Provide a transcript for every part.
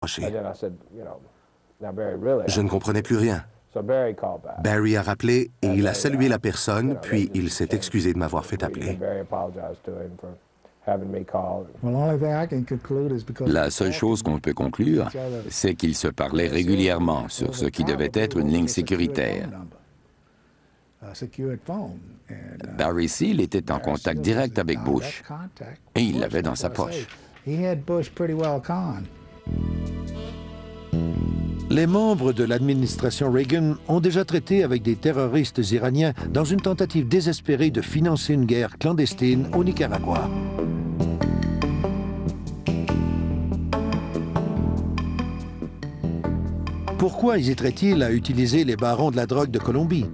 raccroché. Je ne comprenais plus rien. Barry a rappelé et il a salué la personne, puis il s'est excusé de m'avoir fait appeler. La seule chose qu'on peut conclure, c'est qu'ils se parlaient régulièrement sur ce qui devait être une ligne sécuritaire. Barry Seal était en contact direct avec Bush et il l'avait dans sa poche. Les membres de l'administration Reagan ont déjà traité avec des terroristes iraniens dans une tentative désespérée de financer une guerre clandestine au Nicaragua. Pourquoi hésiteraient-ils à utiliser les barons de la drogue de Colombie?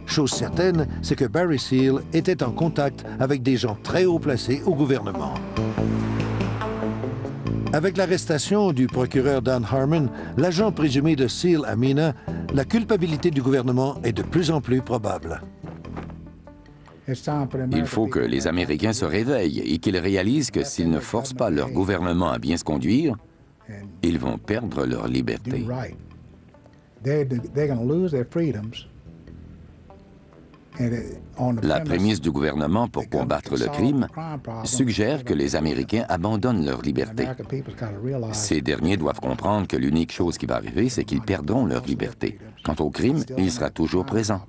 Chose certaine, c'est que Barry Seal était en contact avec des gens très haut placés au gouvernement. Avec l'arrestation du procureur Dan Harmon, l'agent présumé de Seal à Mena, la culpabilité du gouvernement est de plus en plus probable. Il faut que les Américains se réveillent et qu'ils réalisent que s'ils ne forcent pas leur gouvernement à bien se conduire, ils vont perdre leur liberté. La prémisse du gouvernement pour combattre le crime suggère que les Américains abandonnent leur liberté. Ces derniers doivent comprendre que l'unique chose qui va arriver, c'est qu'ils perdront leur liberté. Quant au crime, il sera toujours présent.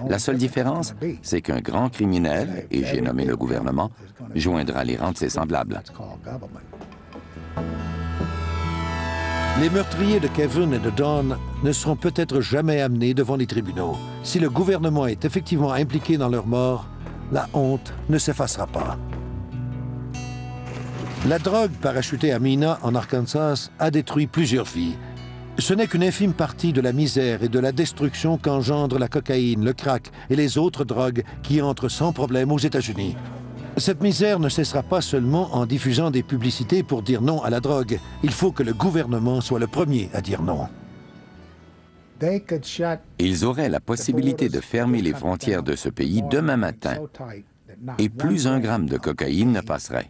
La seule différence, c'est qu'un grand criminel, et j'ai nommé le gouvernement, joindra les rangs de ses semblables. Les meurtriers de Kevin et de Don ne seront peut-être jamais amenés devant les tribunaux. Si le gouvernement est effectivement impliqué dans leur mort, la honte ne s'effacera pas. La drogue parachutée à Mena, en Arkansas, a détruit plusieurs vies. Ce n'est qu'une infime partie de la misère et de la destruction qu'engendre la cocaïne, le crack et les autres drogues qui entrent sans problème aux États-Unis. Cette misère ne cessera pas seulement en diffusant des publicités pour dire non à la drogue. Il faut que le gouvernement soit le premier à dire non. Ils auraient la possibilité de fermer les frontières de ce pays demain matin, et plus un gramme de cocaïne ne passerait.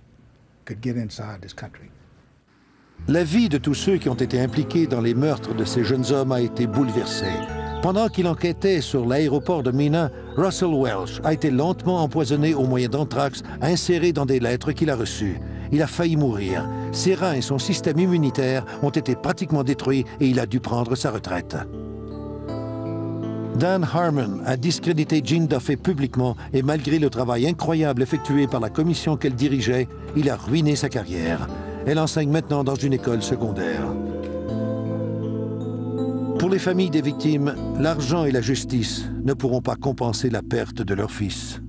La vie de tous ceux qui ont été impliqués dans les meurtres de ces jeunes hommes a été bouleversée. Pendant qu'il enquêtait sur l'aéroport de Mena, Russell Welch a été lentement empoisonné au moyen d'anthrax inséré dans des lettres qu'il a reçues. Il a failli mourir. Ses reins et son système immunitaire ont été pratiquement détruits et il a dû prendre sa retraite. Dan Harmon a discrédité Jean Duffy publiquement et malgré le travail incroyable effectué par la commission qu'elle dirigeait, il a ruiné sa carrière. Elle enseigne maintenant dans une école secondaire. Pour les familles des victimes, l'argent et la justice ne pourront pas compenser la perte de leur fils.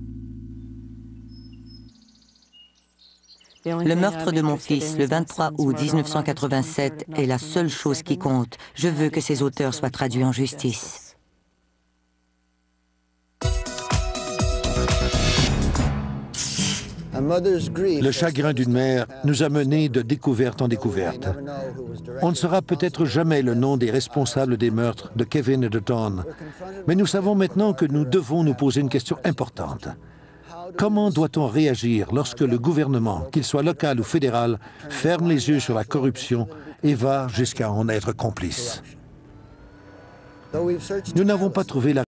Le meurtre de mon fils, le 23 août 1987, est la seule chose qui compte. Je veux que ses auteurs soient traduits en justice. Le chagrin d'une mère nous a menés de découverte en découverte. On ne saura peut-être jamais le nom des responsables des meurtres de Kevin et de Don, mais nous savons maintenant que nous devons nous poser une question importante. Comment doit-on réagir lorsque le gouvernement, qu'il soit local ou fédéral, ferme les yeux sur la corruption et va jusqu'à en être complice? Nous n'avons pas trouvé la